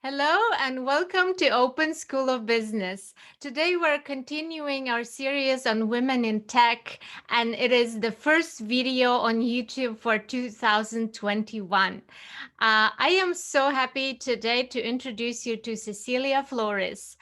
Hello and welcome to Open School of Business. Today we're continuing our series on women in tech, and it is the first video on YouTube for 2021. I am so happy today to introduce you to Cecilia Flores.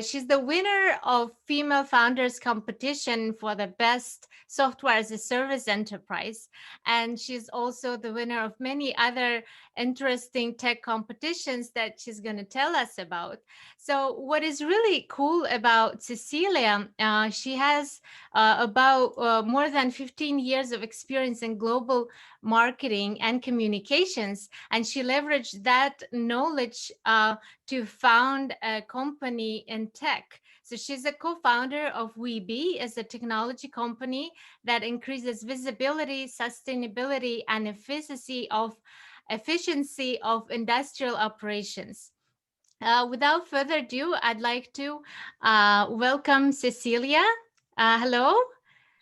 She's the winner of Female Founders Competition for the Best Software as a Service Enterprise, and she's also the winner of many other interesting tech competitions that she's going to tell us about. So, what is really cool about Cecilia, she has about more than 15 years of experience in global marketing and communications, and she leveraged that knowledge to found a company in tech. So she's a co-founder of Webee, as a technology company that increases visibility, sustainability, and efficiency of industrial operations. Without further ado, I'd like to welcome Cecilia. Hello,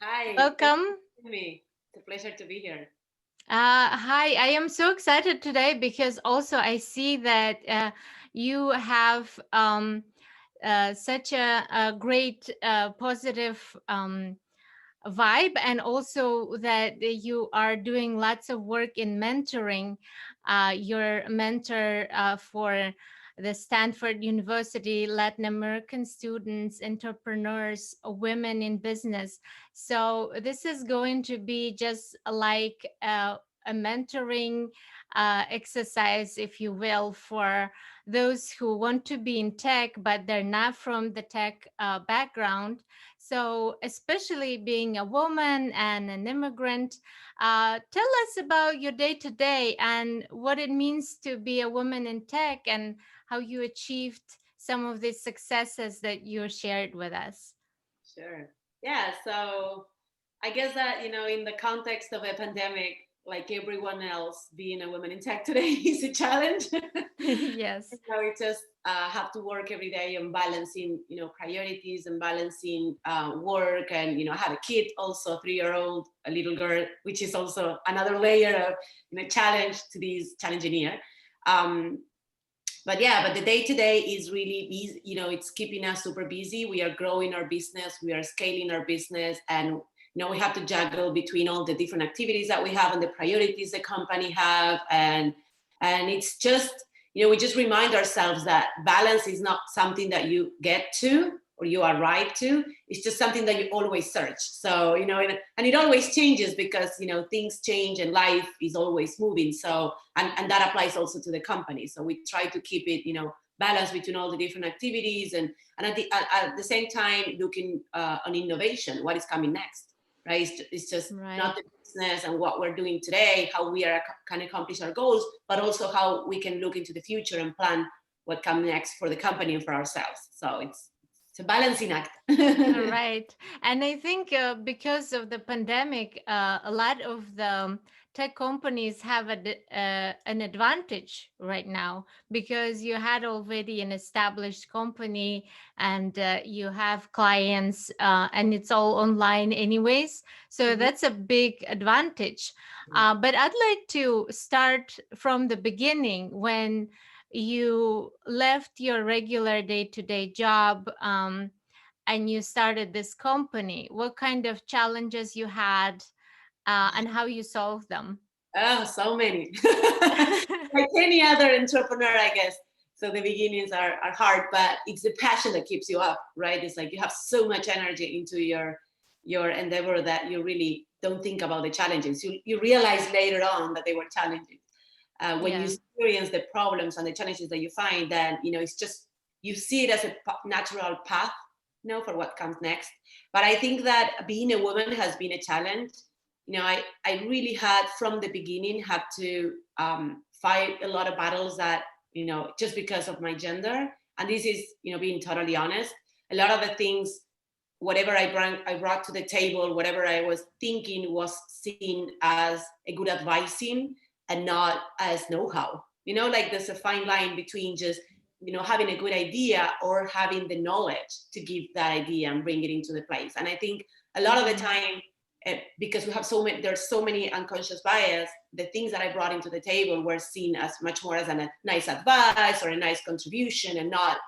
Hi, thank you welcome. for having me. It's a pleasure to be here. Hi, I am so excited today because also I see that you have such a great positive vibe, and also that you are doing lots of work in mentoring. Your mentor for the Stanford University Latin American students, entrepreneurs, women in business. So this is going to be just like a mentoring exercise, if you will, for those who want to be in tech but they're not from the tech background. So, especially being a woman and an immigrant, tell us about your day to day and what it means to be a woman in tech and how you achieved some of the successes that you shared with us. Sure. Yeah, so I guess that, in the context of a pandemic, like everyone else, being a woman in tech today is a challenge. Yes. We just have to work every day on balancing, priorities and balancing work. And, I have a kid also, a 3-year-old, a little girl, which is also another layer of, challenge to this challenging year. Um, but the day to day is really busy. It's keeping us super busy. We are growing our business, we are scaling our business, and we have to juggle between all the different activities that we have and the priorities the company have. And it's just, we just remind ourselves that balance is not something that you get to or you arrive to. It's just something that you always search. So, and it always changes because, things change and life is always moving. So, and that applies also to the company. So we try to keep it, balanced between all the different activities, and at the same time looking on innovation, what is coming next, right? It's just not Right. the business and what we're doing today, how we can accomplish our goals, but also how we can look into the future and plan what comes next for the company and for ourselves. So it's a balancing act. Right. And I think because of the pandemic, a lot of the tech companies have an advantage right now because you had already an established company, and you have clients, and it's all online anyways. So Mhm. that's a big advantage. But I'd like to start from the beginning when you left your regular day-to-day job. And you started this company, what kind of challenges you had, and how you solved them. Oh, so many. Like any other entrepreneur, I guess. So the beginnings are hard, but it's the passion that keeps you up, right? It's like you have so much energy into your endeavor that you really don't think about the challenges. You realize later on that they were challenging. When you Yeah. experience the problems and the challenges that you find, then it's just you see it as a natural path, for what comes next. But I think that being a woman has been a challenge. I really had from the beginning had to fight a lot of battles that just because of my gender. And this is being totally honest. A lot of the things, whatever I brought to the table, whatever I was thinking was seen as a good advising and not as know-how. Like there's a fine line between just having a good idea or having the knowledge to give that idea and bring it into the place. And I think a lot of the Mm-hmm. time because we have there's so many unconscious bias, the things that I brought into the table were seen as much more as a nice advice or a nice contribution, and not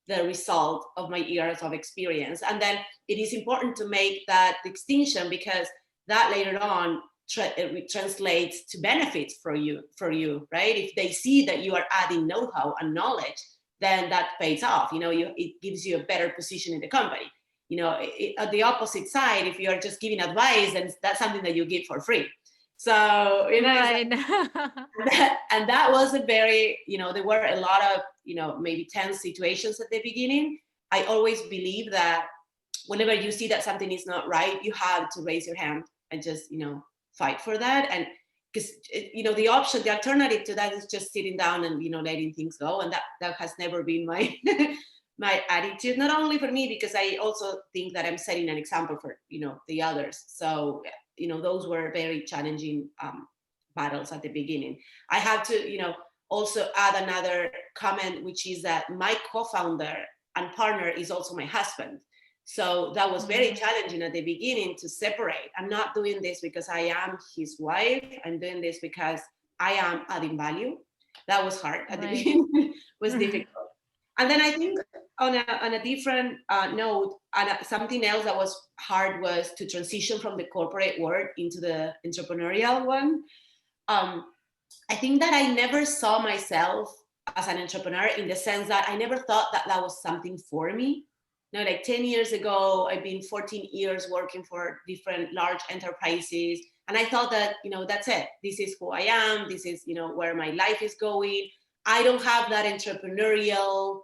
the result of my years of experience. And then it is important to make that distinction, because that later on translates to benefits for you, right? If they see that you are adding know-how and knowledge, then that pays off. It gives you a better position in the company. At the opposite side, if you are just giving advice, then that's something that you give for free. So, Right. and that was a very, there were a lot of, maybe tense situations at the beginning. I always believe that whenever you see that something is not right, you have to raise your hand and just, fight for that. And because, the alternative to that is just sitting down and, letting things go. And that has never been my, my attitude, not only for me, because I also think that I'm setting an example for, the others. So, those were very challenging battles at the beginning. I have to, also add another comment, which is that my co-founder and partner is also my husband. So that was very challenging at the beginning to separate. I'm not doing this because I am his wife. I'm doing this because I am adding value. That was hard at the beginning. Was difficult. And then I think on a different note, and something else that was hard was to transition from the corporate world into the entrepreneurial one. I think that I never saw myself as an entrepreneur, in the sense that I never thought that that was something for me. Like 10 years ago, I've been 14 years working for different large enterprises. And I thought that, that's it. This is who I am. This is, where my life is going. I don't have that entrepreneurial,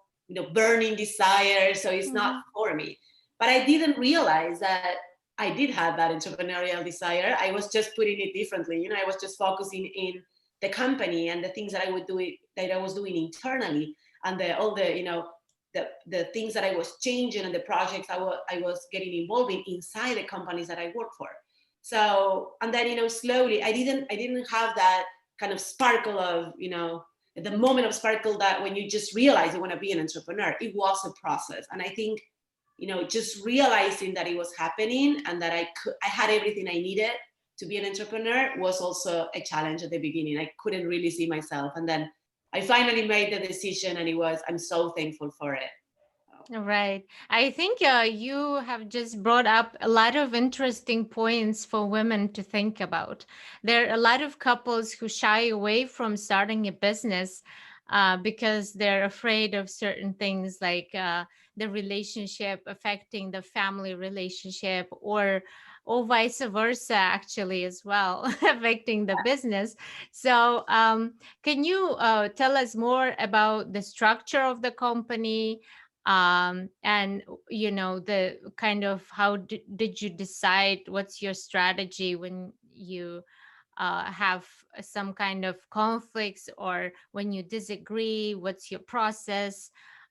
burning desire. So it's not for me. But I didn't realize that I did have that entrepreneurial desire. I was just putting it differently. I was just focusing in the company and the things that I was doing internally, and all the, the things that I was changing and the projects I was getting involved in inside the companies that I work for. So, and then, slowly, I didn't have that kind of sparkle of, the moment of sparkle that when you just realize you want to be an entrepreneur. It was a process. And I think, just realizing that it was happening and that I had everything I needed to be an entrepreneur was also a challenge at the beginning. I couldn't really see myself. And then I finally made the decision, and I'm so thankful for it. Right. I think you have just brought up a lot of interesting points for women to think about. There are a lot of couples who shy away from starting a business because they're afraid of certain things, like the relationship affecting the family relationship, or vice versa, actually, as well, affecting the business. So, can you tell us more about the structure of the company? And the kind of how did you decide, what's your strategy when you have some kind of conflicts, or when you disagree, what's your process,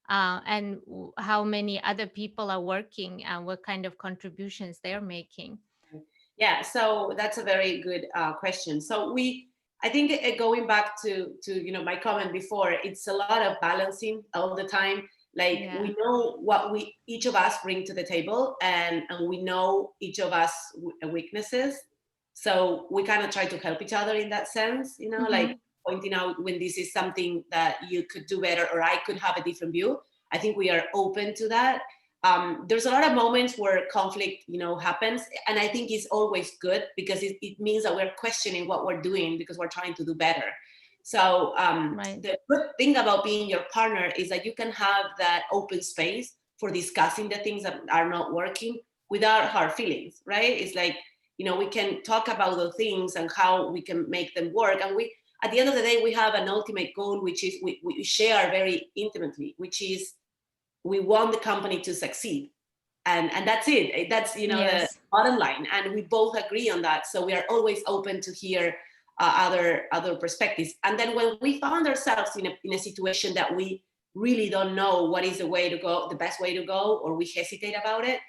and how many other people are working, and what kind of contributions they're making? Yeah, so that's a very good question. So I think going back to my comment before, it's a lot of balancing all the time. Like, we know what each of us bring to the table, and we know each of us weaknesses. So we kind of try to help each other in that sense, like pointing out when this is something that you could do better, or I could have a different view. I think we are open to that. There's a lot of moments where conflict, happens, and I think it's always good, because it means that we're questioning what we're doing, because we're trying to do better. So the good thing about being your partner is that you can have that open space for discussing the things that are not working without hard feelings, right? It's like, we can talk about the things and how we can make them work. And at the end of the day, we have an ultimate goal, which is we share very intimately, which is we want the company to succeed. And that's it. That's, the bottom line. And we both agree on that. So we are always open to hear other perspectives. And then when we found ourselves in a situation that we really don't know what is the best way to go, or we hesitate about it,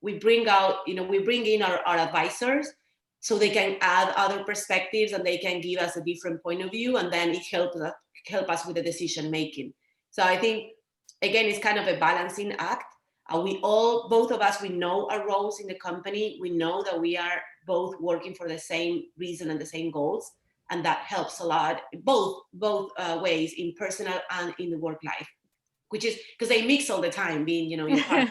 we bring in our advisors, so they can add other perspectives, and they can give us a different point of view, and then it help us with the decision making. So I think, again, it's kind of a balancing act. Both of us, we know our roles in the company. We know that we are both working for the same reason and the same goals, and that helps a lot, both ways, in personal and in the work life, which is because they mix all the time, being, in part.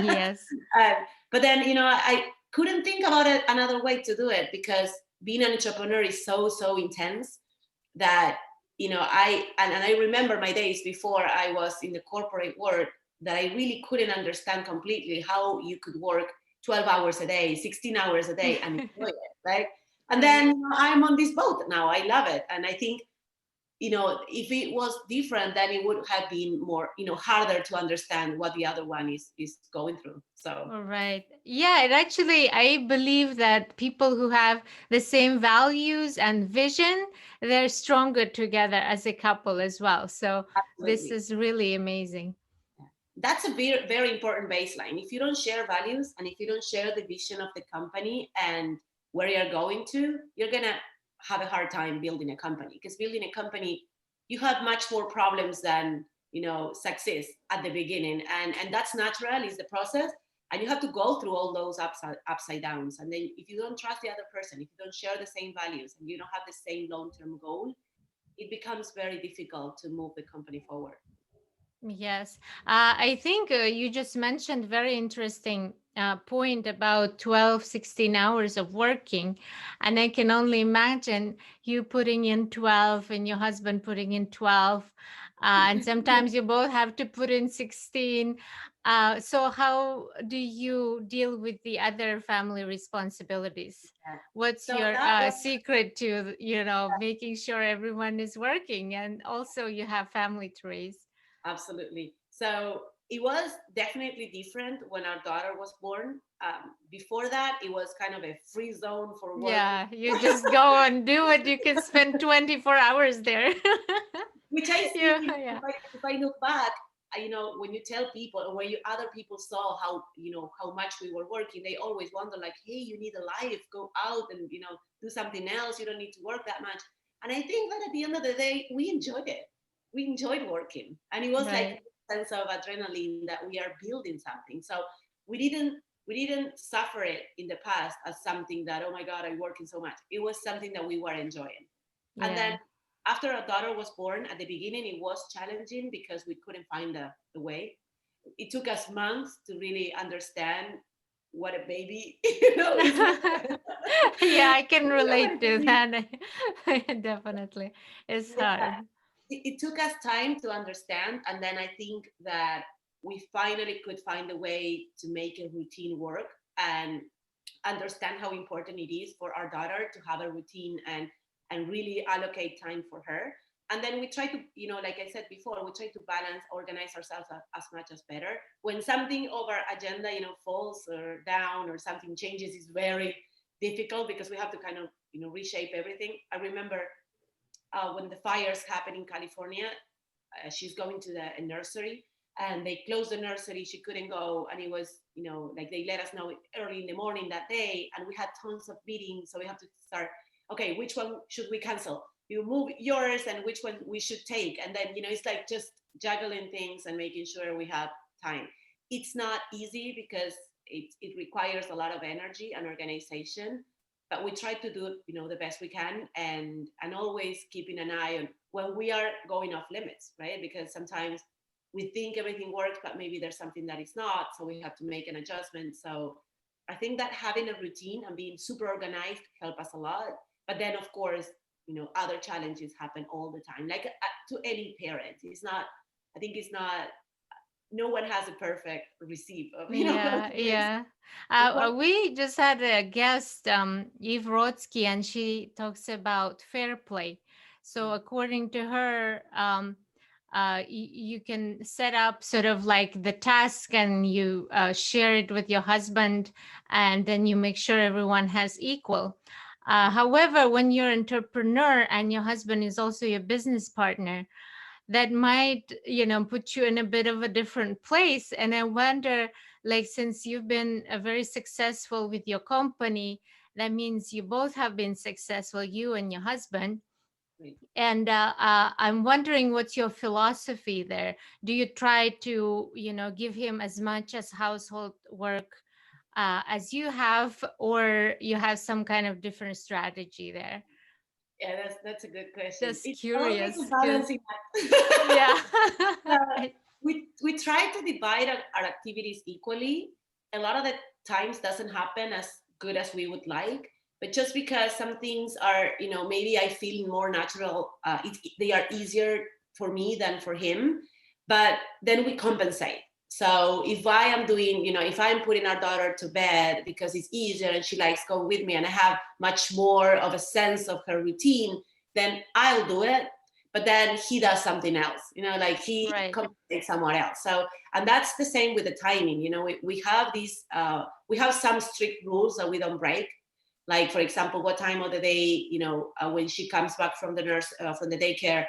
Yes. uh, but then, I couldn't think about it another way to do it, because being an entrepreneur is so intense that, and I remember my days before I was in the corporate world, that I really couldn't understand completely how you could work 12 hours a day, 16 hours a day, and enjoy it, right? And Right. then, I'm on this boat now. I love it. And I think, if it was different, then it would have been more, harder to understand what the other one is going through. So All right. Yeah, it actually, I believe that people who have the same values and vision, they're stronger together as a couple as well. So this absolutely, is really amazing. that's a very, very important baseline. If you don't share values, and if you don't share the vision of the company and where you're going to, you're gonna have a hard time building a company, because building a company, you have much more problems than, success at the beginning, and that's natural, is the process, and you have to go through all those upside downs. And then, if you don't trust the other person, if you don't share the same values, and you don't have the same long-term goal, it becomes very difficult to move the company forward. Yes, I think you just mentioned very interesting point about 12, 16 hours of working. And I can only imagine you putting in 12 and your husband putting in 12. And sometimes you both have to put in 16. So how do you deal with the other family responsibilities? What's So your that was secret to, making sure everyone is working and also you have family to raise? absolutely. So it was definitely different when our daughter was born. Before that, it was kind of a free zone for work, Yeah, you just go and do it. You can spend 24 hours there. which I see, Yeah, yeah. if I look back, when you tell people, or when other people saw how much we were working, they always wonder, like, hey, you need a life, go out and, do something else. You don't need to work that much. And I think that at the end of the day, we enjoyed it. We enjoyed working. And it was like Right. a sense of adrenaline that we are building something. So we didn't suffer it in the past as something that, oh my God, I'm working so much. It was something that we were enjoying. And then Yeah. after our daughter was born, at the beginning, it was challenging because we couldn't find the way. It took us months to really understand what a baby, is. Yeah, I can What relate a to baby. that. Definitely. It's Yeah, hard. it took us time to understand, and then I think that we finally could find a way to make a routine work, and understand how important it is for our daughter to have a routine, and really allocate time for her. And then we try to, like I said before, we try to balance, organize ourselves as much as better. When something of our agenda, falls or down, or something changes, is very difficult, because we have to kind of, reshape everything. I remember when the fires happened in California, she's going to a nursery, and they closed the nursery. She couldn't go, and it was, like, they let us know early in the morning that day, and we had tons of meetings. So we have to start, okay, which one should we cancel? You move yours, and which one we should take. And then, it's like just juggling things and making sure we have time. It's not easy, because it requires a lot of energy and organization, but we try to do, the best we can, and always keeping an eye on when we are going off limits, right? Because sometimes we think everything works, but maybe there's something that is not, so we have to make an adjustment. So I think that having a routine and being super organized help us a lot. But then, of course, other challenges happen all the time, like to any parent. It's not, I think it's not, no one has a perfect receipt of, how Yeah, to raise. yeah. Of course. We just had a guest, Eve Rodsky, and she talks about fair play. So according to her, you can set up sort of like the task, and you share it with your husband, and then you make sure everyone has equal. However, when you're an entrepreneur and your husband is also your business partner, that might put you in a bit of a different place. And I wonder, like, since you've been very successful with your company, that means you both have been successful, you and your husband. Right. And I'm wondering, what's your philosophy there? Do you try to give him as much as household work as you have, or you have some kind of different strategy there? Yeah, that's a good question. Just It's always curious, a because balancing act. yeah. Uh, I- we try to divide our activities equally. A lot of the times doesn't happen as good as we would like, but just because some things are, maybe I feel more natural, they are easier for me than for him, but then we compensate. So if I am doing, if I'm putting our daughter to bed because it's easier and she likes going with me and I have much more of a sense of her routine, then I'll do it. But then he does something else, like he right. compensates somewhere else. So, and that's the same with the timing. We have these, we have some strict rules that we don't break. Like, for example, what time of the day, when she comes back from the nurse, from the daycare,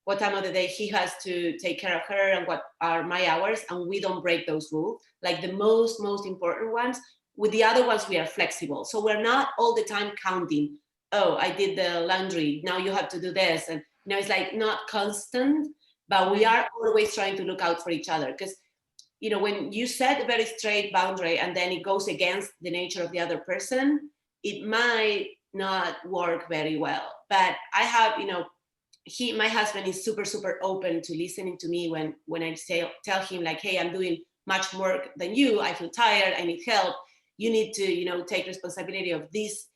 what time of the day he has to take care of her and what are my hours, and we don't break those rules, like the most important ones. With the other ones, we are flexible, so we're not all the time counting, oh, I did the laundry, now you have to do this. And it's like not constant, but we Right. are always trying to look out for each other. Because when you set a very straight boundary and then it goes against the nature of the other person, it might not work very well. But I have, my husband is super open to listening to me when I tell him, like, hey, I'm doing much more than you, I feel tired, I need help, you need to take responsibility of this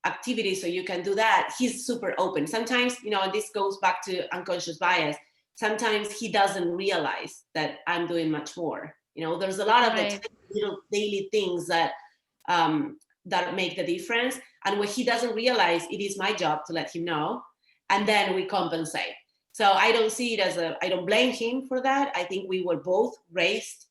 activity so you can do that. He's super open. Sometimes, and this goes back to unconscious bias, sometimes he doesn't realize that I'm doing much more. There's a lot of the Right. tiny little daily things that make the difference, and what he doesn't realize, it is my job to let him know, and then we compensate. So I don't see it as I don't blame him for that. I think we were both raised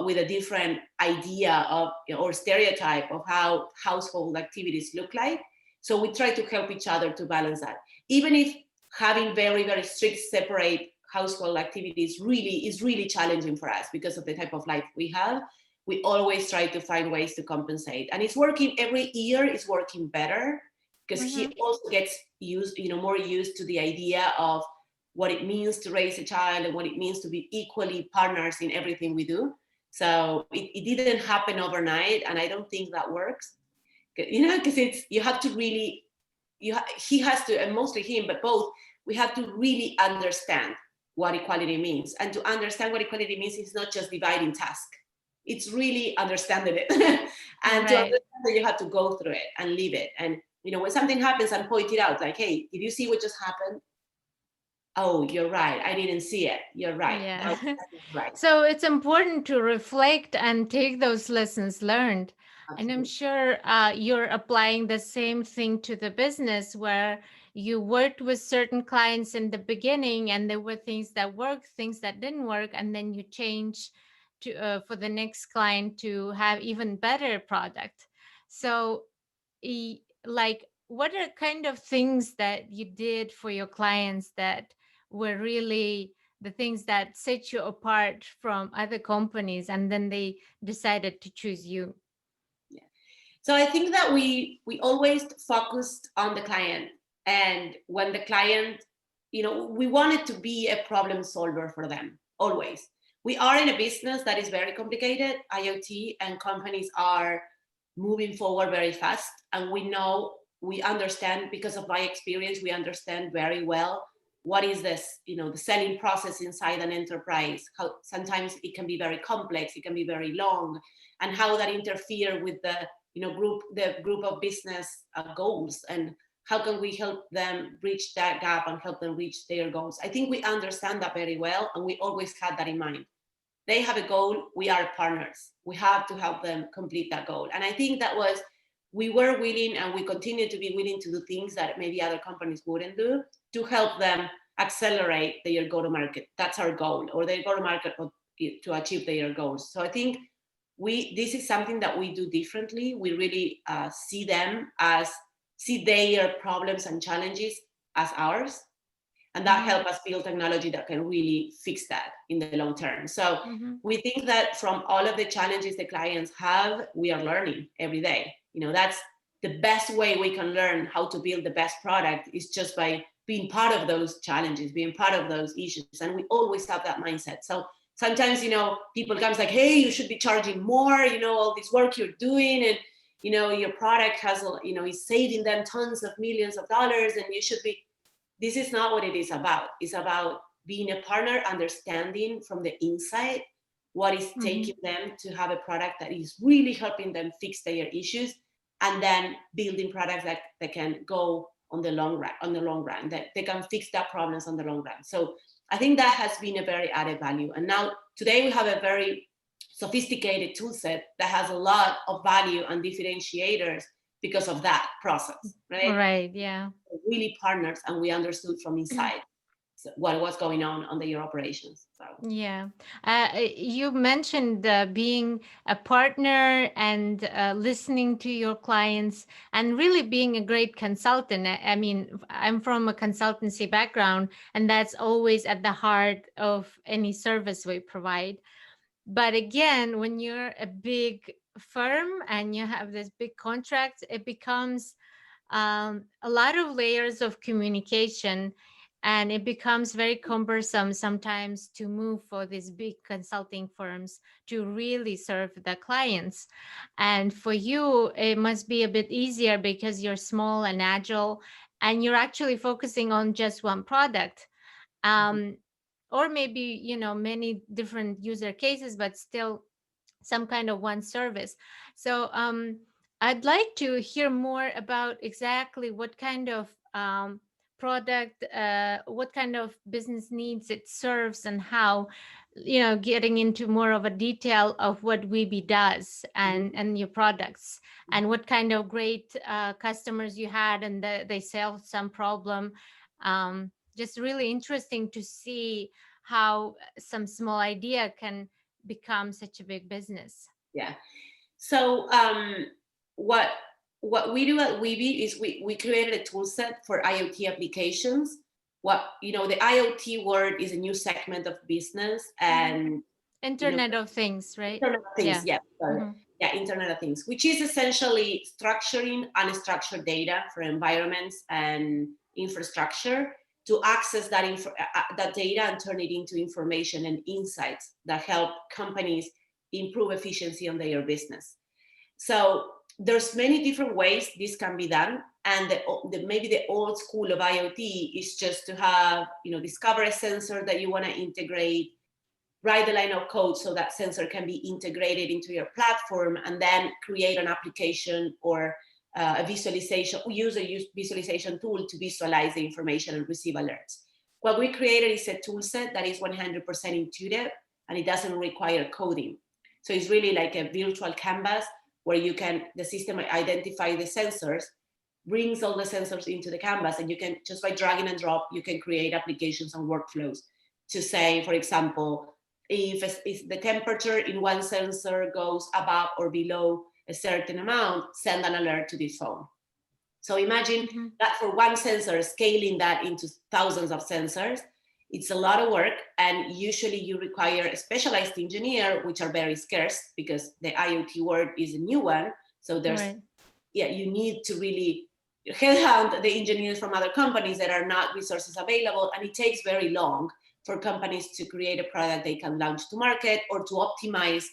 with a different idea of, or stereotype of how household activities look like. So we try to help each other to balance that. Even if having very strict separate household activities is really challenging for us because of the type of life we have, we always try to find ways to compensate. And it's working every year, it's working better, because Mm-hmm. he also gets used, more used to the idea of what it means to raise a child and what it means to be equally partners in everything we do. So it didn't happen overnight, and I don't think that works. Because you have to really, he has to, and mostly him, but both, we have to really understand what equality means. And to understand what equality means is not just dividing tasks. It's really understanding it. And to Right. understand that you have to go through it and live it. And when something happens, and point it out, like, hey, did you see what just happened? Oh, you're right. I didn't see it. You're right. Yeah. That's right. So it's important to reflect and take those lessons learned. And I'm Absolutely. sure you're applying the same thing to the business, where you worked with certain clients in the beginning and there were things that worked, things that didn't work, and then you change to for the next client to have even better product. So like, what are kind of things that you did for your clients that were really the things that set you apart from other companies, and then they decided to choose you? Yeah. So I think that we always focused on the client, and when the client, we wanted to be a problem solver for them always. We are in a business that is very complicated, IoT, and companies are moving forward very fast, and we understand, because of my experience, we understand very well what is this, the selling process inside an enterprise, how sometimes it can be very complex, it can be very long, and how that interfere with the group of business goals, and how can we help them bridge that gap and help them reach their goals. I think we understand that very well, and we always had that in mind. They have a goal, we are partners, we have to help them complete that goal. And I think that was, we were willing, and we continue to be willing to do things that maybe other companies wouldn't do, to help them accelerate their go to market. That's our goal, or their go to market, to achieve their goals. So I think this is something that we do differently. We really see their problems and challenges as ours, and that Mm-hmm. help us build technology that can really fix that in the long term. So Mm-hmm. we think that from all of the challenges the clients have, we are learning every day. That's the best way we can learn how to build the best product, is just by being part of those challenges, being part of those issues. And we always have that mindset. So sometimes, people comes like, hey, you should be charging more, all this work you're doing, and, your product has, is saving them tons of millions of dollars, and you should be. This is not what it is about. It's about being a partner, understanding from the inside what is taking them to have a product that is really helping them fix their issues, and then building products that can go on the long run, that they can fix that problems on the long run. So I think that has been a very added value. And now today we have a very sophisticated tool set that has a lot of value and differentiators because of that process, right? Right, yeah. We're really partners, and we understood from inside what was going on their operations. So. Yeah. You mentioned being a partner and listening to your clients and really being a great consultant. I mean, I'm from a consultancy background, and that's always at the heart of any service we provide. But again, when you're a big firm and you have this big contract, it becomes a lot of layers of communication, and it becomes very cumbersome sometimes to move for these big consulting firms to really serve the clients. And for you, it must be a bit easier because you're small and agile, and you're actually focusing on just one product. Um, or maybe, many different user cases, but still some kind of one service. So I'd like to hear more about exactly what kind of product, what kind of business needs it serves, and how, getting into more of a detail of what Webee does and your products, and what kind of great customers you had, and they solved some problem. Just really interesting to see how some small idea can become such a big business. Yeah. So what we do at Webee is we created a tool set for IoT applications. The IoT word is a new segment of business, and Internet of Things, right? Internet of Things, yeah. Mm-hmm. Yeah, Internet of Things, which is essentially structuring unstructured data for environments and infrastructure to access that data and turn it into information and insights that help companies improve efficiency on their business. So there's many different ways this can be done, and maybe the old school of IoT is just to have, discover a sensor that you want to integrate, write the line of code so that sensor can be integrated into your platform, and then create an application or a visualization, use visualization tool to visualize the information and receive alerts. What we created is a tool set that is 100% intuitive, and it doesn't require coding. So it's really like a virtual canvas where the system identify the sensors, brings all the sensors into the canvas, and you can, just by dragging and drop, you can create applications and workflows to say, for example, if the temperature in one sensor goes above or below a certain amount, send an alert to this phone. So imagine that for one sensor, scaling that into thousands of sensors, it's a lot of work, and usually you require a specialized engineer, which are very scarce because the IoT word is a new one. So you need to really headhunt the engineers from other companies that are not resources available, and it takes very long for companies to create a product they can launch to market or to optimize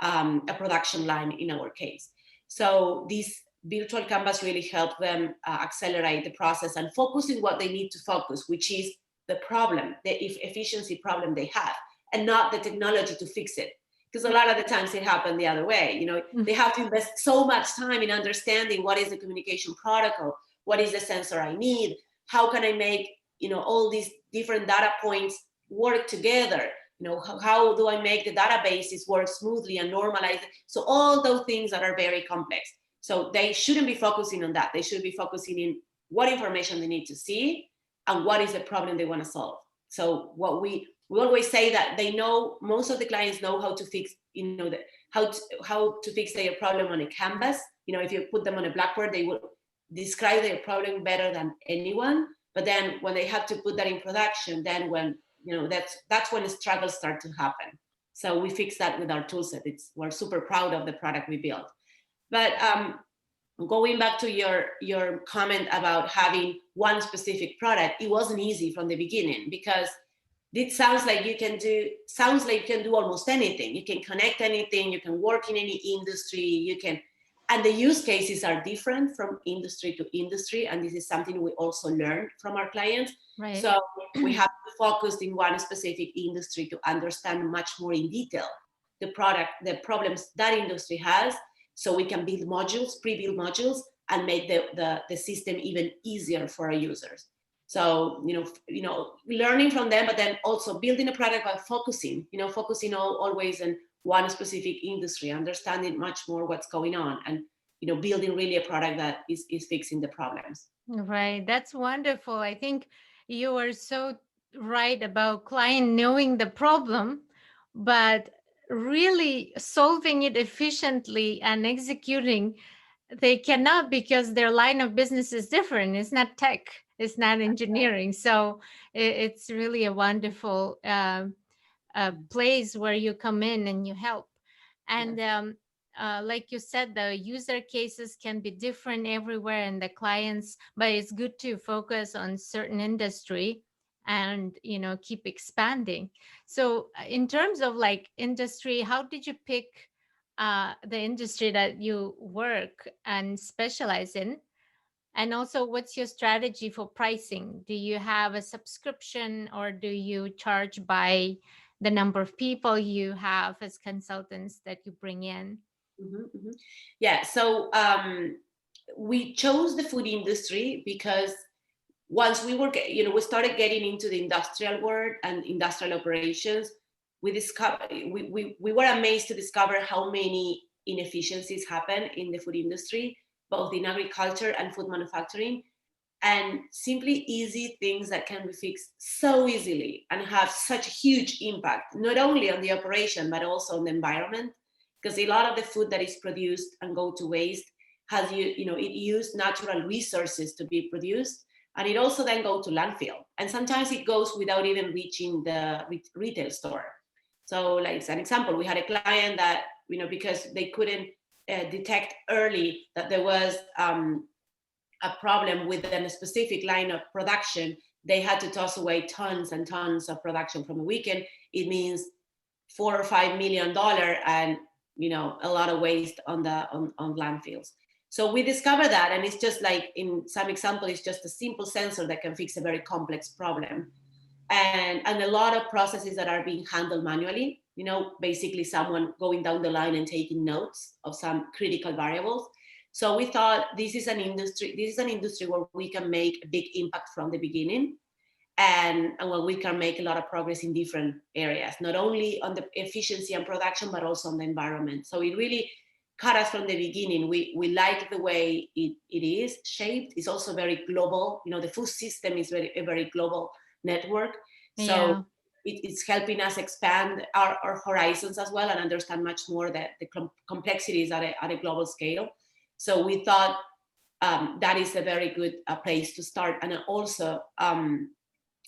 a production line in our case. So these virtual canvas really help them accelerate the process and focus on what they need to focus, which is the problem, the efficiency problem they have, and not the technology to fix it. Because a lot of the times it happens the other way. They have to invest so much time in understanding what is the communication protocol, what is the sensor I need, how can I make all these different data points work together. How do I make the databases work smoothly and normalize it? So all those things that are very complex. So they shouldn't be focusing on that. They should be focusing in what information they need to see and what is the problem they want to solve. So what we always say that most of the clients know how to fix, how to fix their problem on a canvas. If you put them on a blackboard, they will describe their problem better than anyone. But then when they have to put that in production, then when that's when struggles start to happen. So we fix that with our toolset. We're super proud of the product we built. But going back to your comment about having one specific product, it wasn't easy from the beginning because It sounds like you can do almost anything. You can connect anything, you can work in any industry, you can, and the use cases are different from industry to industry, and this is something we also learn from our clients. Right. So we have to focus in one specific industry to understand much more in detail the problems that industry has, so we can build modules, pre-build modules, and make the system even easier for our users. So learning from them, but then also building a product by focusing always in one specific industry, understanding much more what's going on, and building really a product that is fixing the problems. Right. That's wonderful. I think you are so right about client knowing the problem, but really solving it efficiently and executing, they cannot, because their line of business is different. It's not tech, it's not engineering. So it's really a wonderful place where you come in and you help. Yes. And like you said, the user cases can be different everywhere and the clients, but it's good to focus on certain industry and keep expanding. So in terms of like industry, how did you pick the industry that you work and specialize in? And also, what's your strategy for pricing? Do you have a subscription or do you charge by the number of people you have as consultants that you bring in? Mm-hmm. Yeah. So we chose the food industry because once we started getting into the industrial world and industrial operations, we were amazed to discover how many inefficiencies happen in the food industry, both in agriculture and food manufacturing, and simply easy things that can be fixed so easily and have such a huge impact, not only on the operation, but also on the environment. Because a lot of the food that is produced and go to waste it used natural resources to be produced, and it also then go to landfill. And sometimes it goes without even reaching the retail store. So like as an example, we had a client that, because they couldn't detect early that there was a problem with a specific line of production, they had to toss away tons and tons of production from a weekend. It means $4 or $5 million, and a lot of waste on landfills. So we discovered that, and it's just like in some example, it's just a simple sensor that can fix a very complex problem, and a lot of processes that are being handled manually. Basically someone going down the line and taking notes of some critical variables. So we thought this is an industry where we can make a big impact from the beginning, and where we can make a lot of progress in different areas, not only on the efficiency and production, but also on the environment. So it really cut us from the beginning. We like the way it is shaped. It's also very global. The food system is a very global network. So Yeah. it's helping us expand our horizons as well, and understand much more the complexities at a global scale. So we thought that is a very good place to start. And also,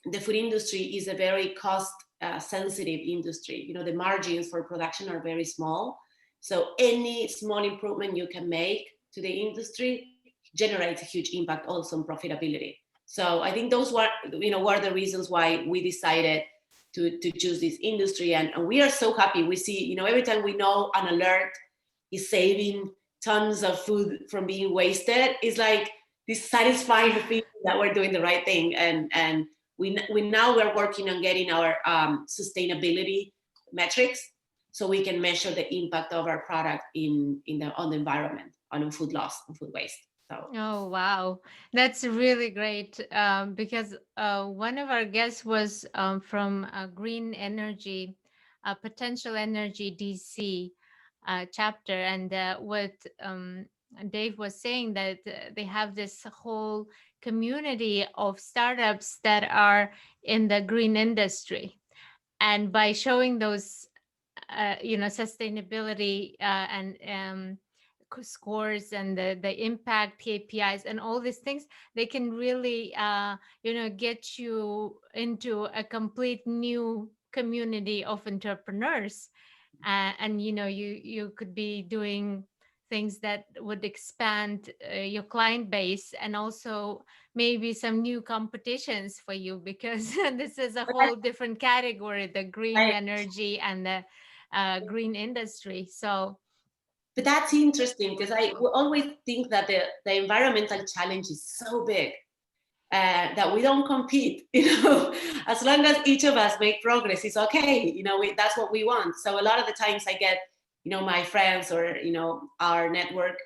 the food industry is a very cost sensitive industry. The margins for production are very small. So any small improvement you can make to the industry generates a huge impact also on profitability. So I think those were the reasons why we decided to choose this industry. And we are so happy. We see, every time we know an alert is saving tons of food from being wasted, it's like this satisfying feeling that we're doing the right thing. And we're working on getting our sustainability metrics, so we can measure the impact of our product on the environment, on food loss, on food waste. So Oh, wow. That's really great, because one of our guests was from Green Energy, Potential Energy DC chapter. And what Dave was saying, that they have this whole community of startups that are in the green industry. And by showing those sustainability and scores and the impact KPIs and all these things, they can really get you into a complete new community of entrepreneurs. And you could be doing things that would expand your client base, and also maybe some new competitions for you, because this is a But whole different category, the green I, energy and the green industry. So but that's interesting because always think that the environmental challenge is so big that we don't compete. As long as each of us make progress, it's okay. That's what we want. So a lot of the times I get, my friends or our network,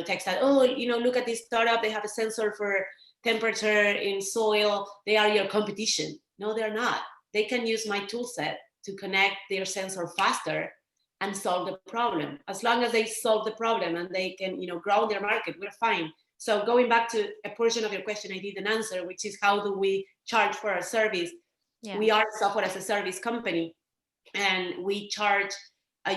text that, oh, look at this startup. They have a sensor for temperature in soil. They are your competition. No, they're not. They can use my tool set to connect their sensor faster and solve the problem. As long as they solve the problem and they can, grow their market, we're fine. So going back to a portion of your question I didn't answer, which is how do we charge for our service? yeah. We are a software as a service company, and we charge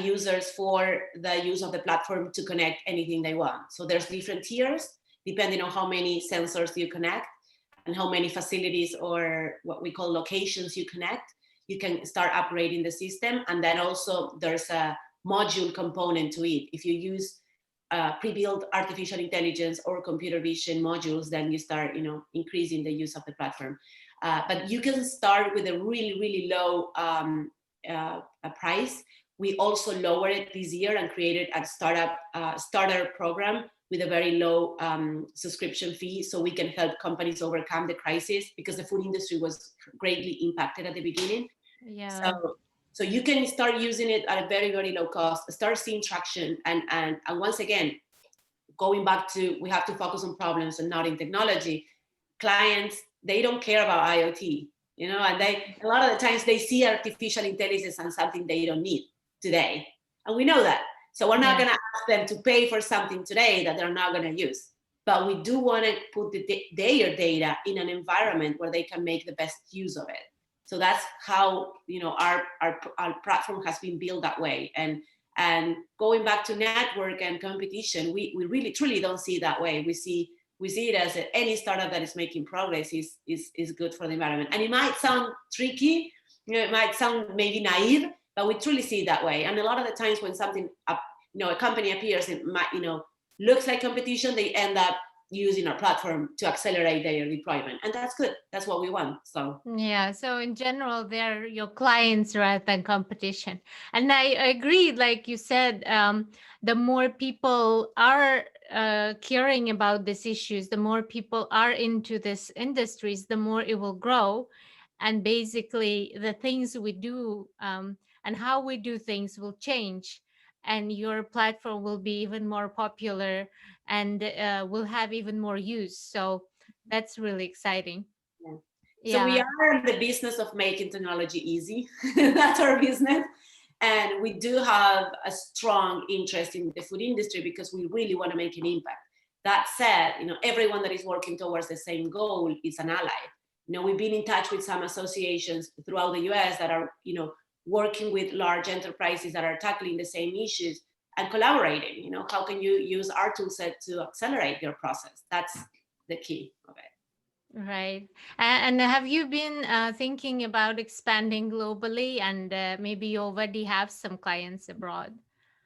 users for the use of the platform to connect anything they want. So there's different tiers depending on how many sensors you connect and how many facilities or what we call locations you connect. You can start upgrading the system, and then also there's a module component to it. If you use pre-built artificial intelligence or computer vision modules, then you start, increasing the use of the platform. But you can start with a really, really low a price. We also lowered it this year and created a starter program with a very low subscription fee, so we can help companies overcome the crisis, because the food industry was greatly impacted at the beginning. Yeah. So you can start using it at a very, very low cost, start seeing traction. And once again, going back to, we have to focus on problems and not in technology. Clients, they don't care about IoT, and a lot of the times they see artificial intelligence as something they don't need today. And we know that. So we're not Yeah. going to ask them to pay for something today that they're not going to use. But we do want to put their data in an environment where they can make the best use of it. So that's how, our platform has been built that way. And going back to network and competition, we really truly don't see it that way. We see it as any startup that is making progress is good for the environment. And it might sound tricky, it might sound maybe naive, but we truly see it that way. And a lot of the times when something, a company appears, it might, looks like competition, they end up using our platform to accelerate their deployment, and that's good. That's what we want. So Yeah, so in general, they're your clients rather than competition. And I agree, like you said, the more people are caring about these issues, the more people are into these industries, the more it will grow. And basically, the things we do and how we do things will change. And your platform will be even more popular and will have even more use. So that's really exciting. yeah. So we Yeah. are in the business of making technology easy. That's our business. And we do have a strong interest in the food industry because we really want to make an impact. That said, everyone that is working towards the same goal is an ally. We've been in touch with some associations throughout the US that are, working with large enterprises that are tackling the same issues and collaborating. How can you use our tool set to accelerate your process? That's the key of it. Right. And have you been thinking about expanding globally, and maybe you already have some clients abroad?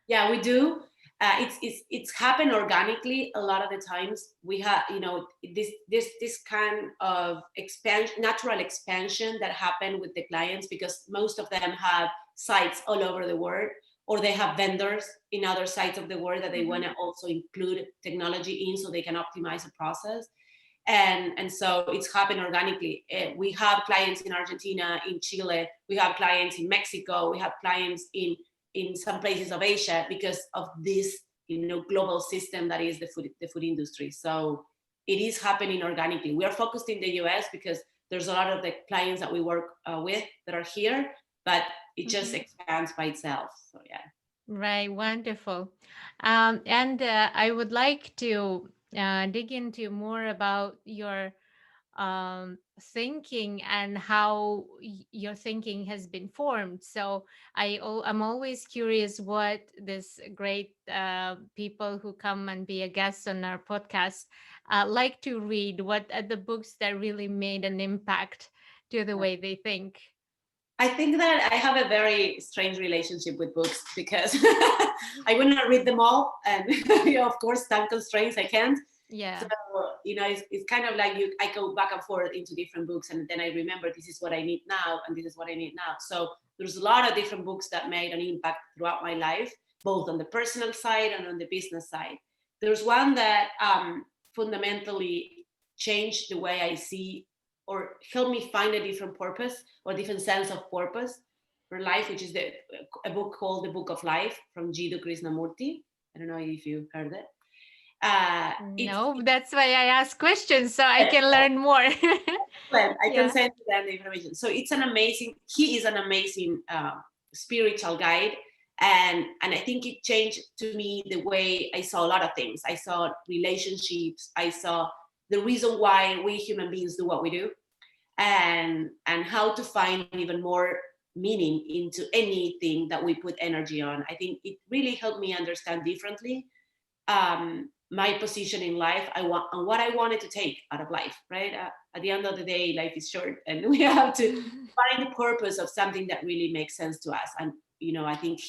Yeah, we do. It's happened organically. A lot of the times we have, this kind of expansion, natural expansion that happened with the clients, because most of them have sites all over the world, or they have vendors in other sites of the world that they Hmm. want to also include technology in, so they can optimize the process. And so it's happened organically. We have clients in Argentina, in Chile, we have clients in Mexico, we have clients in some places of Asia, because of this, global system that is the food industry. So it is happening organically. We are focused in the US because there's a lot of the clients that we work with that are here, but it just Hmm. expands by itself. So yeah. Right. Wonderful. And I would like to dig into more about your thinking and how your thinking has been formed. So I'm always curious what this great people who come and be a guest on our podcast like to read. What are the books that really made an impact to the way they think? I think that I have a very strange relationship with books because I want to read them all, and of course, time constraints, I can't. So Yeah. it's kind of like I go back and forth into different books, and then I remember this is what I need now, and this is what I need now. So there's a lot of different books that made an impact throughout my life, both on the personal side and on the business side. There's one that fundamentally changed the way I see or helped me find a different purpose or different sense of purpose for life, which is a book called The Book of Life from Jiddu Krishnamurti. I don't know if you heard it. It's No, that's why I ask questions so I can learn more. well, I can Yeah. send you that information. So it's an amazing. He is an amazing spiritual guide, and I think it changed to me the way I saw a lot of things. I saw relationships. I saw the reason why we human beings do what we do, and how to find even more meaning into anything that we put energy on. I think it really helped me understand differently my position in life, I want and what I wanted to take out of life. Right, at the end of the day, life is short, and we have to find the purpose of something that really makes sense to us. And I think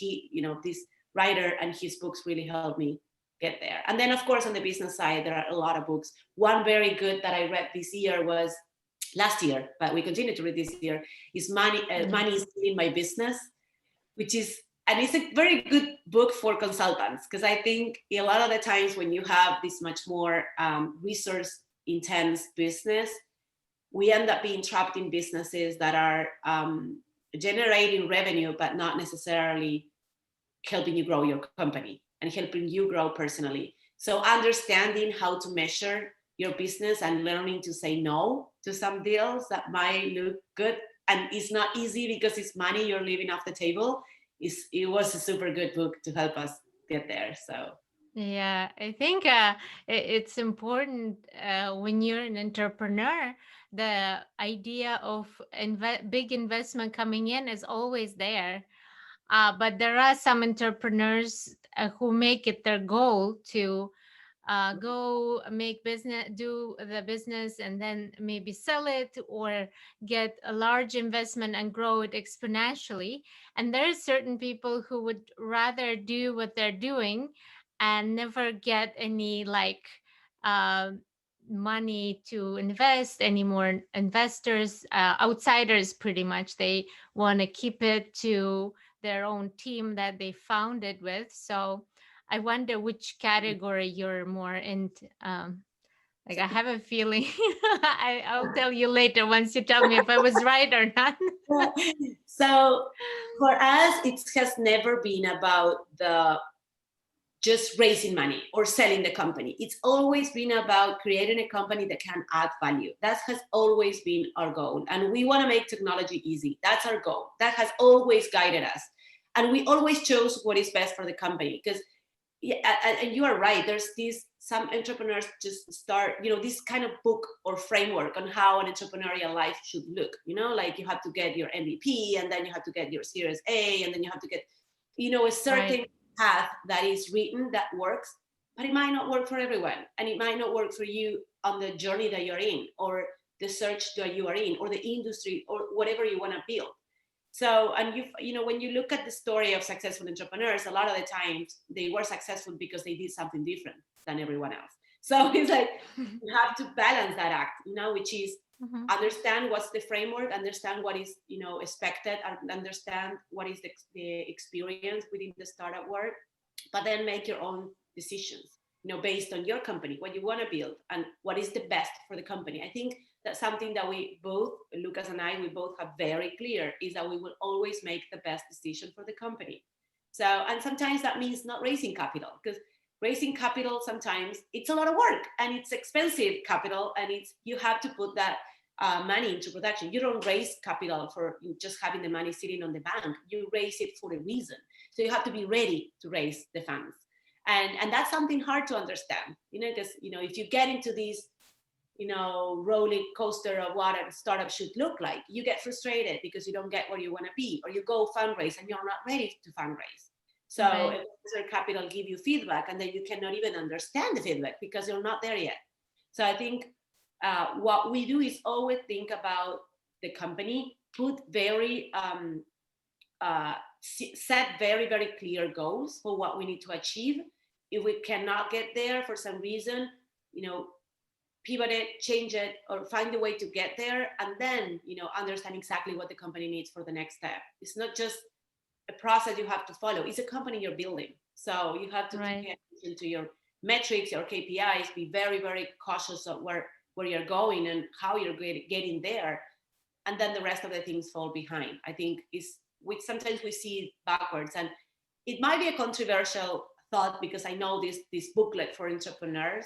this writer and his books really helped me get there. And then, of course, on the business side, there are a lot of books. One very good that I read this year was last year, but we continue to read this year, is Money is in My Business, which is, and it's a very good book for consultants, because I think a lot of the times when you have this much more resource intense business, we end up being trapped in businesses that are generating revenue but not necessarily helping you grow your company and helping you grow personally. So understanding how to measure your business and learning to say no to some deals that might look good, and it's not easy because it's money you're leaving off the table, it was a super good book to help us get there. So Yeah, I think it's important when you're an entrepreneur. The idea of big investment coming in is always there. But there are some entrepreneurs who make it their goal to go make business, do the business, and then maybe sell it or get a large investment and grow it exponentially. And there are certain people who would rather do what they're doing and never get any like uh, money to invest, any more investors, outsiders. Pretty much they want to keep it to their own team that they founded with. So I wonder which category you're more into. Like I have a feeling. I'll tell you later once you tell me if I was right or not. so for us, it has never been about the just raising money or selling the company. It's always been about creating a company that can add value. That has always been our goal. And we want to make technology easy. That's our goal. That has always guided us. And we always chose what is best for the company. Because, yeah, and you are right, there's these, some entrepreneurs just start, this kind of book or framework on how an entrepreneurial life should look. Like you have to get your MVP, and then you have to get your Series A, and then you have to get, a certain Right. path that is written that works, but it might not work for everyone, and it might not work for you on the journey that you're in, or the search that you are in, or the industry, or whatever you want to build. So, and when you look at the story of successful entrepreneurs, a lot of the times they were successful because they did something different than everyone else. So it's like you have to balance that act, which is Mhm. understand what's the framework, understand what is expected, and understand what is the experience within the startup world, but then make your own decisions, based on your company, what you want to build, and what is the best for the company. I think that's something that we both, Lucas and I, we both have very clear, is that we will always make the best decision for the company. So, and sometimes that means not raising capital, because raising capital sometimes it's a lot of work and it's expensive capital, and you have to put that money into production. You don't raise capital for just having the money sitting on the bank. You raise it for a reason. So you have to be ready to raise the funds. And that's something hard to understand, because, if you get into this, roller coaster of what a startup should look like, you get frustrated because you don't get where you want to be, or you go fundraise and you're not ready to fundraise. So Right. investor capital give you feedback, and then you cannot even understand the feedback because you're not there yet. So I think what we do is always think about the company put very set very, very clear goals for what we need to achieve. If we cannot get there for some reason, pivot it, change it, or find a way to get there, and then understand exactly what the company needs for the next step. It's not just a process you have to follow. It's a company you're building, so you have to Right. pay attention to your metrics, your KPIs. Be very, very cautious of where you're going and how you're getting there, and then the rest of the things fall behind. I think is we sometimes we see it backwards, and it might be a controversial thought because I know this booklet for entrepreneurs,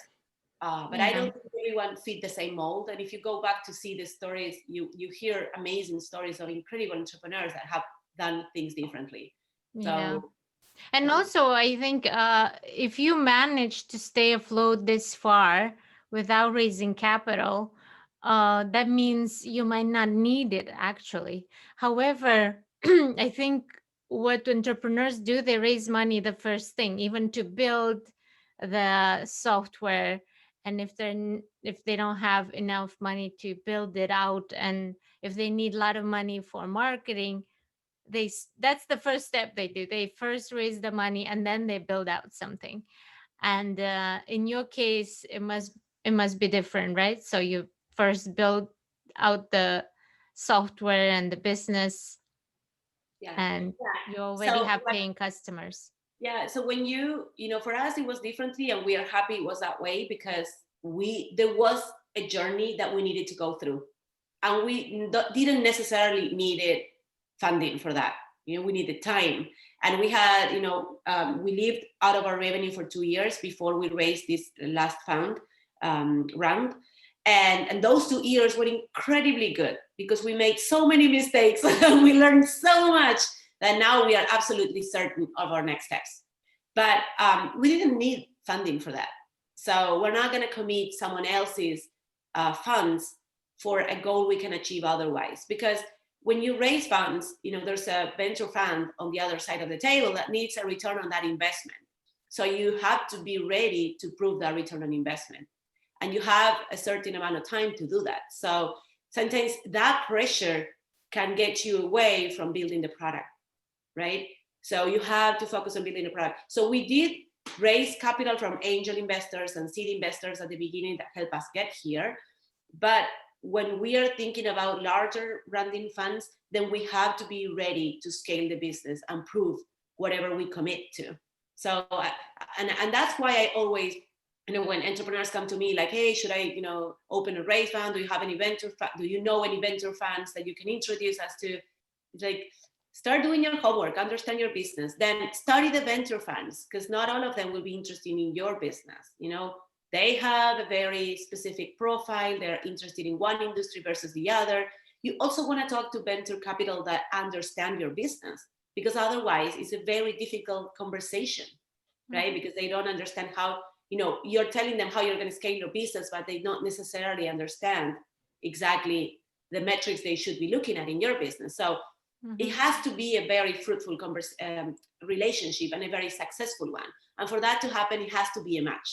but I Yeah. don't think everyone fit the same mold. And if you go back to see the stories, you hear amazing stories of incredible entrepreneurs that have done things differently. Yeah. So I And think, also, I think if you manage to stay afloat this far without raising capital, that means you might not need it actually. However, I think what entrepreneurs do, they raise money the first thing, even to build the software. And if they don't have enough money to build it out, and if they need a lot of money for marketing, that's the first step they do. They first raise the money and then they build out something. And in your case, it must be different, right? So you first build out the software and the business, yeah, and yeah. you already So have paying customers. yeah, so when for us it was differently, and we are happy it was that way because there was a journey that we needed to go through, and we didn't necessarily needed funding for that. We needed time, and we had we lived out of our revenue for 2 years before we raised this last fund round, and those 2 years were incredibly good because we made so many mistakes and we learned so much that now we are absolutely certain of our next steps. But we didn't need funding for that, so we're not going to commit someone else's funds for a goal we can achieve otherwise. Because when you raise funds, there's a venture fund on the other side of the table that needs a return on that investment. So you have to be ready to prove that return on investment. And you have a certain amount of time to do that. So sometimes that pressure can get you away from building the product, right? So you have to focus on building the product. So we did raise capital from angel investors and seed investors at the beginning that helped us get here. But when we are thinking about larger branding funds, then we have to be ready to scale the business and prove whatever we commit to. So, and that's why I always, when entrepreneurs come to me like, hey, should I, open a raise fund? Do you have any venture? Do you know any venture funds that you can introduce us to? It's like, start doing your homework, understand your business, then study the venture funds, because not all of them will be interested in your business. They have a very specific profile. They're interested in one industry versus the other. You also want to talk to venture capital that understand your business, because otherwise it's a very difficult conversation, right? Because they don't understand how, you're telling them how you're going to scale your business, but they don't necessarily understand exactly the metrics they should be looking at in your business. So it has to be a very fruitful relationship and a very successful one. And for that to happen, it has to be a match,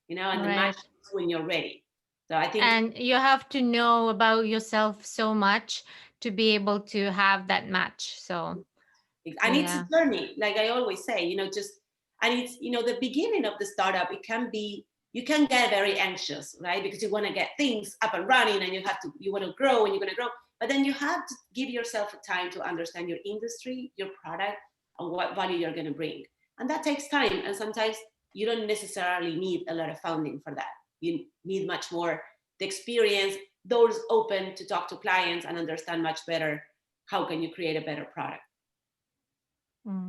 and the match Right. is when you're ready. So I think And you have to know about yourself so much to be able to have that match. So and it's a yeah. journey, like I always say, and it's, the beginning of the startup, you can get very anxious, right? Because you want to get things up and running, and you want to grow, and you're going to grow. But then you have to give yourself time to understand your industry, your product, and what value you're going to bring. And that takes time. And sometimes you don't necessarily need a lot of funding for that. You need much more the experience, doors open to talk to clients and understand much better how can you create a better product.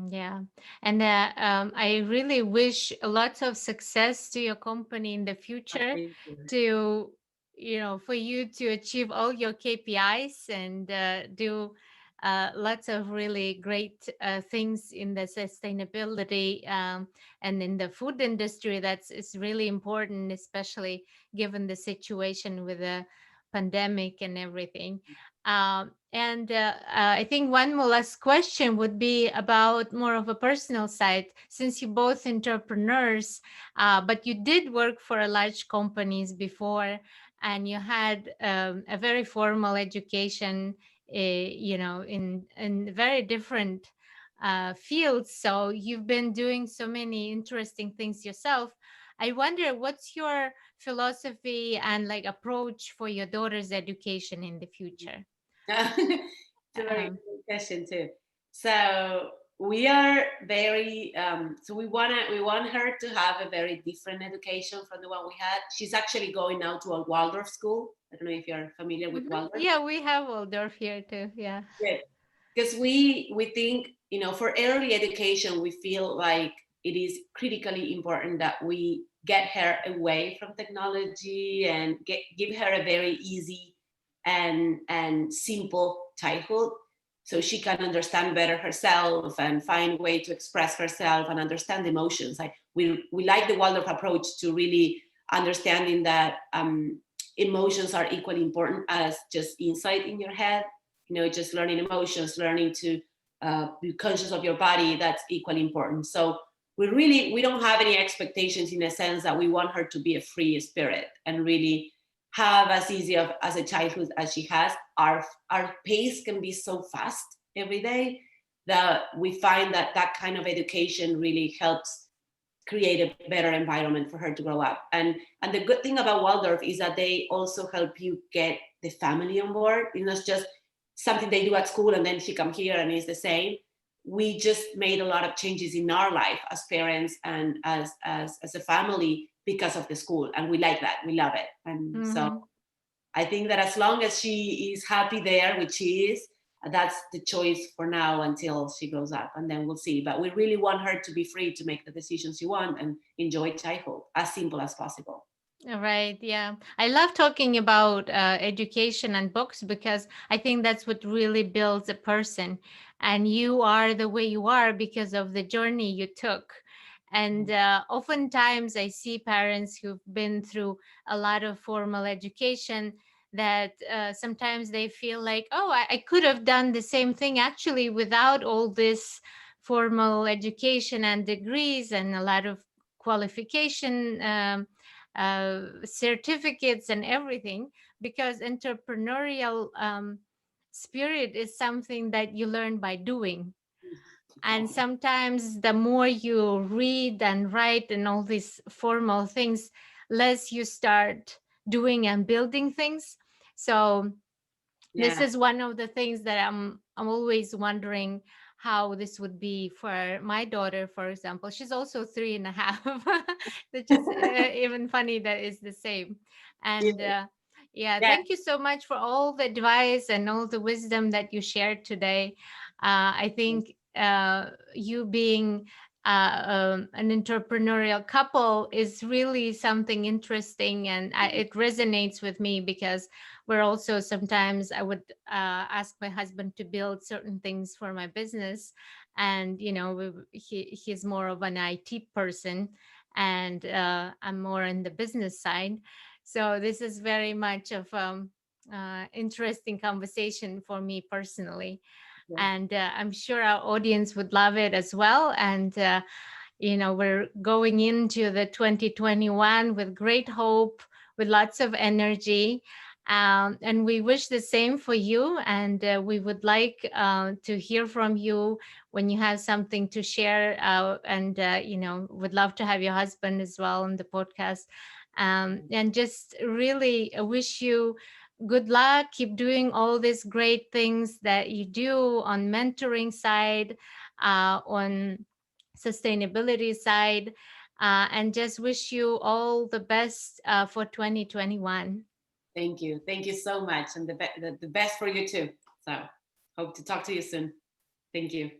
Yeah. And I really wish lots of success to your company in the future, Thank you. to, for you to achieve all your KPIs and do lots of really great things in the sustainability, and in the food industry. That's is really important, especially given the situation with the pandemic and everything. And I think one more last question would be about more of a personal side, since you both entrepreneurs, but you did work for a large companies before, and you had a very formal education in very different fields. So you've been doing so many interesting things yourself. I wonder, what's your philosophy and like approach for your daughter's education in the future? It's a very Um, good question too. So we are very so we want her to have a very different education from the one we had. She's actually going now to a Waldorf school. I don't know if you're familiar with mhm. Waldorf. Yeah, we have Waldorf here too. Yeah. Yeah, because we think, you know, for early education we feel like it is critically important that we get her away from technology and give her a very easy and simple childhood, so she can understand better herself and find way to express herself and understand emotions. Like we like the Waldorf approach to really understanding that emotions are equally important as just insight in your head. You know, just learning emotions, learning to be conscious of your body, that's equally important. So we don't have any expectations in a sense that we want her to be a free spirit and really have as easy of as a childhood as she has. Our pace can be so fast every day that we find that that kind of education really helps create a better environment for her to grow up. And the good thing about Waldorf is that they also help you get the family on board. It's not just something they do at school and then she come here and it's the same. We just made a lot of changes in our life as parents and as a family because of the school, and we like that. We love it. And so Mm-hmm. I think that as long as she is happy there, which she is, that's the choice for now until she grows up, and then we'll see. But we really want her to be free to make the decisions she wants and enjoy childhood as simple as possible. Right. Yeah. I love talking about education and books because I think that's what really builds a person. And you are the way you are because of the journey you took. And oftentimes I see parents who've been through a lot of formal education that sometimes they feel like, oh, I could have done the same thing actually without all this formal education and degrees and a lot of qualification. Certificates and everything, because entrepreneurial spirit is something that you learn by doing. And Exactly. sometimes the more you read and write and all these formal things, less you start doing and building things. So this Yeah. is one of the things that I'm always wondering how this would be for my daughter, for example. She's also 3.5, which is even funny that it's the same. And yeah, Yeah. thank you so much for all the advice and all the wisdom that you shared today. I think you being an entrepreneurial couple is really something interesting, and it resonates with me because where also sometimes I would ask my husband to build certain things for my business, and he's more of an IT person, and I'm more on the business side. So this is very much of interesting conversation for me personally, Yeah. and I'm sure our audience would love it as well. And we're going into the 2021 with great hope, with lots of energy. And we wish the same for you. And we would like to hear from you when you have something to share. And, would love to have your husband as well on the podcast. And just really wish you good luck. Keep doing all these great things that you do on mentoring side, on sustainability side, and just wish you all the best for 2021. Thank you. Thank you so much. And the best for you too. So hope to talk to you soon. Thank you.